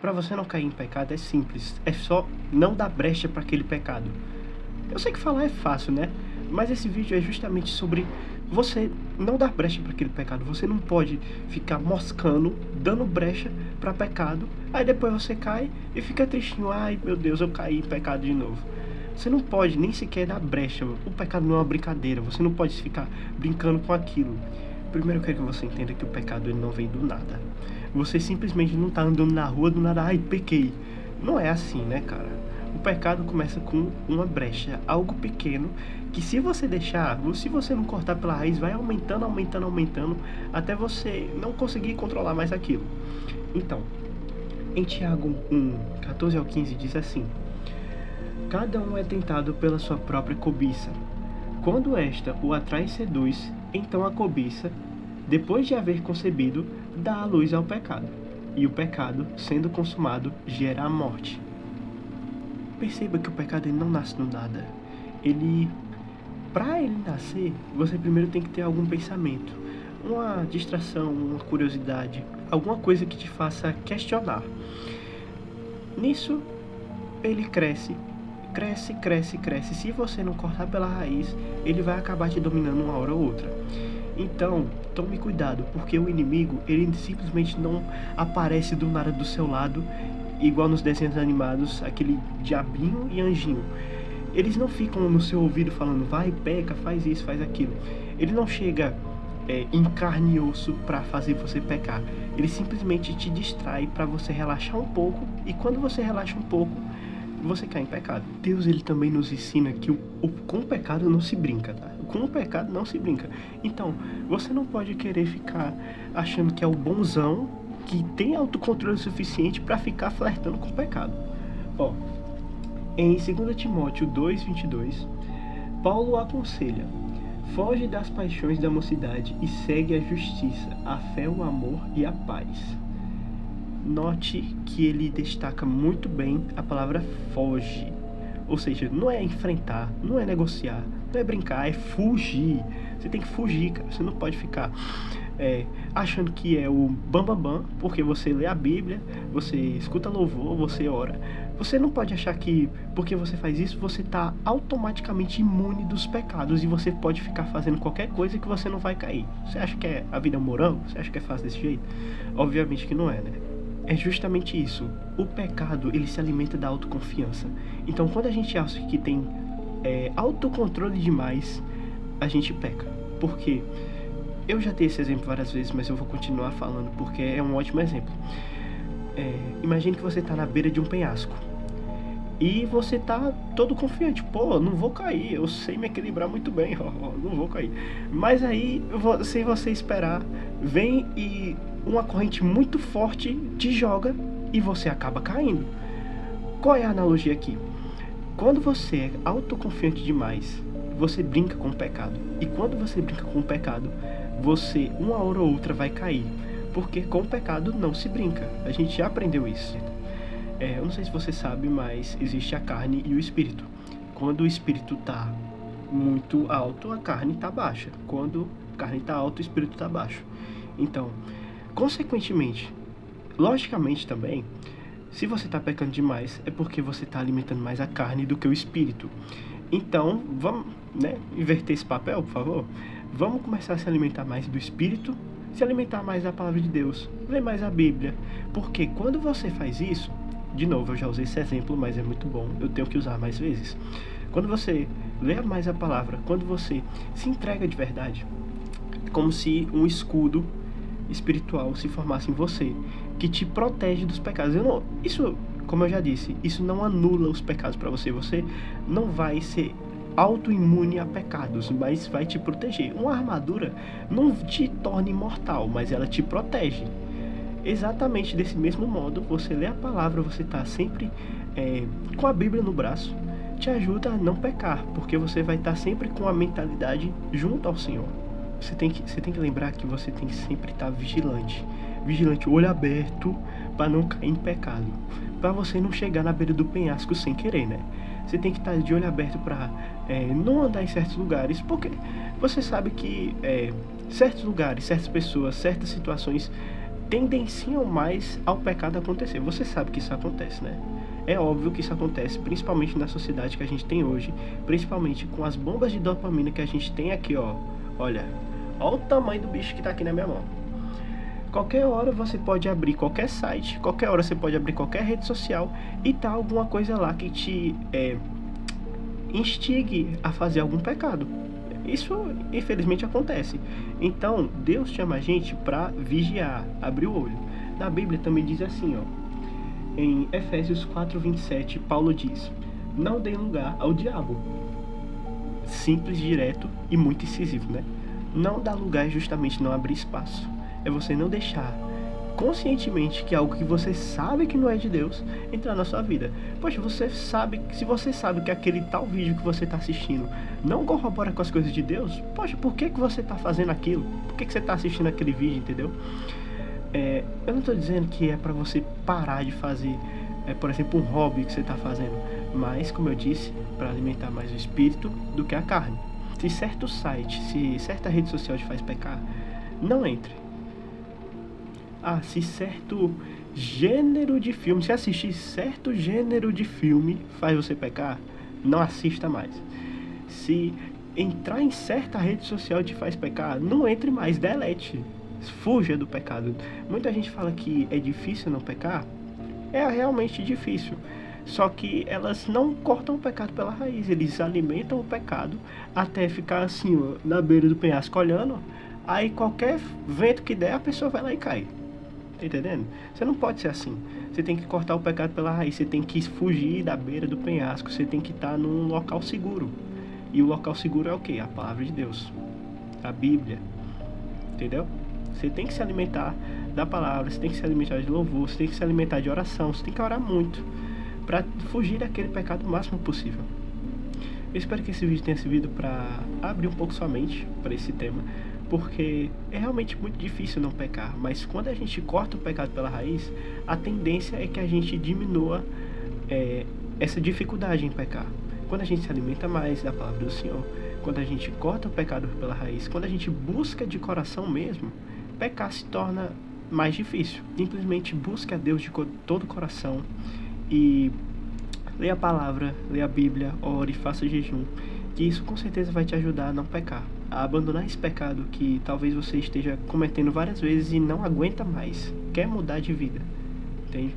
para você não cair em pecado é simples, é só não dar brecha para aquele pecado. Eu sei que falar é fácil, né? Mas esse vídeo é justamente sobre você não dar brecha para aquele pecado. Você não pode ficar moscando, dando brecha para pecado, aí depois você cai e fica tristinho. Ai meu Deus, eu caí em pecado de novo. Você não pode nem sequer dar brecha. O pecado não é uma brincadeira. Você não pode ficar brincando com aquilo. Primeiro eu quero que você entenda que o pecado ele não vem do nada. Você simplesmente não está andando na rua do nada, ai, pequei. Não é assim, né, cara? O pecado começa com uma brecha, algo pequeno, que se você deixar, se você não cortar pela raiz, vai aumentando, aumentando, aumentando, até você não conseguir controlar mais aquilo. Então, em Tiago 1, 14 ao 15 diz assim: cada um é tentado pela sua própria cobiça. Quando esta o atrai e seduz, então a cobiça, depois de haver concebido, dá a luz ao pecado. E o pecado, sendo consumado, gera a morte. Perceba que o pecado ele não nasce do nada. Para ele nascer, você primeiro tem que ter algum pensamento, uma distração, uma curiosidade, alguma coisa que te faça questionar. Nisso, ele cresce. Se você não cortar pela raiz, ele vai acabar te dominando uma hora ou outra. Então, tome cuidado, porque o inimigo, ele simplesmente não aparece do nada do seu lado, igual nos desenhos animados, aquele diabinho e anjinho. Eles não ficam no seu ouvido falando, vai, peca, faz isso, faz aquilo. Ele não chega em carne e osso para fazer você pecar. Ele simplesmente te distrai para você relaxar um pouco, e quando você relaxa um pouco, você cai em pecado. Deus ele também nos ensina que com o pecado não se brinca, tá? Com o pecado não se brinca. Então, você não pode querer ficar achando que é o bonzão, que tem autocontrole suficiente para ficar flertando com o pecado. Ó, em 2 Timóteo 2:22, Paulo aconselha: foge das paixões da mocidade e segue a justiça, a fé, o amor e a paz. Note que ele destaca muito bem a palavra foge. Ou seja, não é enfrentar, não é negociar, não é brincar, é fugir. Você tem que fugir, cara. Você não pode ficar achando que é o bambambam, porque você lê a Bíblia, você escuta louvor, você ora. Você não pode achar que porque você faz isso, você está automaticamente imune dos pecados e você pode ficar fazendo qualquer coisa que você não vai cair. Você acha que a vida é um morango? Você acha que é fácil desse jeito? Obviamente que não é, né? É justamente isso. O pecado, ele se alimenta da autoconfiança. Então, quando a gente acha que tem autocontrole demais, a gente peca. Por quê? Eu já dei esse exemplo várias vezes, mas eu vou continuar falando porque é um ótimo exemplo. Imagine que você está na beira de um penhasco e você tá todo confiante. Pô, não vou cair, eu sei me equilibrar muito bem, não vou cair. Mas aí, sem você esperar, vem e uma corrente muito forte te joga e você acaba caindo. Qual é a analogia aqui? Quando você é autoconfiante demais, você brinca com o pecado. E quando você brinca com o pecado, você, uma hora ou outra, vai cair. Porque com o pecado não se brinca. A gente já aprendeu isso. Eu não sei se você sabe, mas existe a carne e o espírito. Quando o espírito está muito alto, a carne está baixa. Quando a carne está alta, o espírito está baixo. Então, consequentemente, logicamente também, se você está pecando demais, é porque você está alimentando mais a carne do que o espírito. Então, vamos, inverter esse papel, por favor? Vamos começar a se alimentar mais do espírito, se alimentar mais da palavra de Deus, ler mais a Bíblia. Porque quando você faz isso, de novo, eu já usei esse exemplo, mas é muito bom, eu tenho que usar mais vezes. Quando você lê mais a palavra, quando você se entrega de verdade, é como se um escudo espiritual se formasse em você, que te protege dos pecados. Isso, como eu já disse, isso não anula os pecados para você. Você não vai ser autoimune a pecados, mas vai te proteger. Uma armadura não te torna imortal, mas ela te protege. Exatamente desse mesmo modo, você lê a palavra, você está sempre com a Bíblia no braço, te ajuda a não pecar, porque você vai estar sempre com a mentalidade junto ao Senhor. Você tem que lembrar que você tem que sempre estar vigilante, olho aberto, para não cair em pecado, para você não chegar na beira do penhasco sem querer, né? Você tem que estar de olho aberto para não andar em certos lugares, porque você sabe que certos lugares, certas pessoas, certas situações tendenciam mais ao pecado acontecer. Você sabe que isso acontece, né? É óbvio que isso acontece, principalmente na sociedade que a gente tem hoje, principalmente com as bombas de dopamina que a gente tem aqui, ó. Olha o tamanho do bicho que tá aqui na minha mão. Qualquer hora você pode abrir qualquer site, qualquer hora você pode abrir qualquer rede social e tá alguma coisa lá que te instigue a fazer algum pecado. Isso infelizmente acontece. Então Deus chama a gente para vigiar, abrir o olho. Na Bíblia também diz assim, ó, em Efésios 4:27, Paulo diz: não dê lugar ao diabo. Simples, direto e muito incisivo, né? Não dar lugar é justamente não abrir espaço. É você não deixar conscientemente que algo que você sabe que não é de Deus entrar na sua vida. Poxa, se você sabe que aquele tal vídeo que você está assistindo não corrobora com as coisas de Deus, poxa, por que você está fazendo aquilo? Por que você está assistindo aquele vídeo, entendeu? Eu não estou dizendo que é para você parar de fazer, por exemplo, um hobby que você está fazendo, mas, como eu disse, para alimentar mais o espírito do que a carne. Se certo site, se certa rede social te faz pecar, não entre. Se certo gênero de filme, se assistir certo gênero de filme faz você pecar, não assista mais. Se entrar em certa rede social te faz pecar, não entre mais, delete. Fuja do pecado. Muita gente fala que é difícil não pecar. É realmente difícil. Só que elas não cortam o pecado pela raiz. Eles alimentam o pecado até ficar assim, ó, na beira do penhasco olhando. Aí qualquer vento que der, a pessoa vai lá e cai. Tá entendendo? Você não pode ser assim. Você tem que cortar o pecado pela raiz. Você tem que fugir da beira do penhasco. Você tem que estar num local seguro. E o local seguro é o quê? A palavra de Deus, a Bíblia. Entendeu? Você tem que se alimentar da palavra. Você tem que se alimentar de louvor. Você tem que se alimentar de oração. Você tem que orar muito para fugir daquele pecado o máximo possível. Eu espero que esse vídeo tenha servido para abrir um pouco sua mente para esse tema, porque é realmente muito difícil não pecar, mas quando a gente corta o pecado pela raiz, a tendência é que a gente diminua essa dificuldade em pecar. Quando a gente se alimenta mais da palavra do Senhor, quando a gente corta o pecado pela raiz, quando a gente busca de coração mesmo, pecar se torna mais difícil. Simplesmente busque a Deus de todo o coração e leia a palavra, leia a Bíblia, ore, faça jejum, que isso com certeza vai te ajudar a não pecar, a abandonar esse pecado que talvez você esteja cometendo várias vezes e não aguenta mais, quer mudar de vida, entende?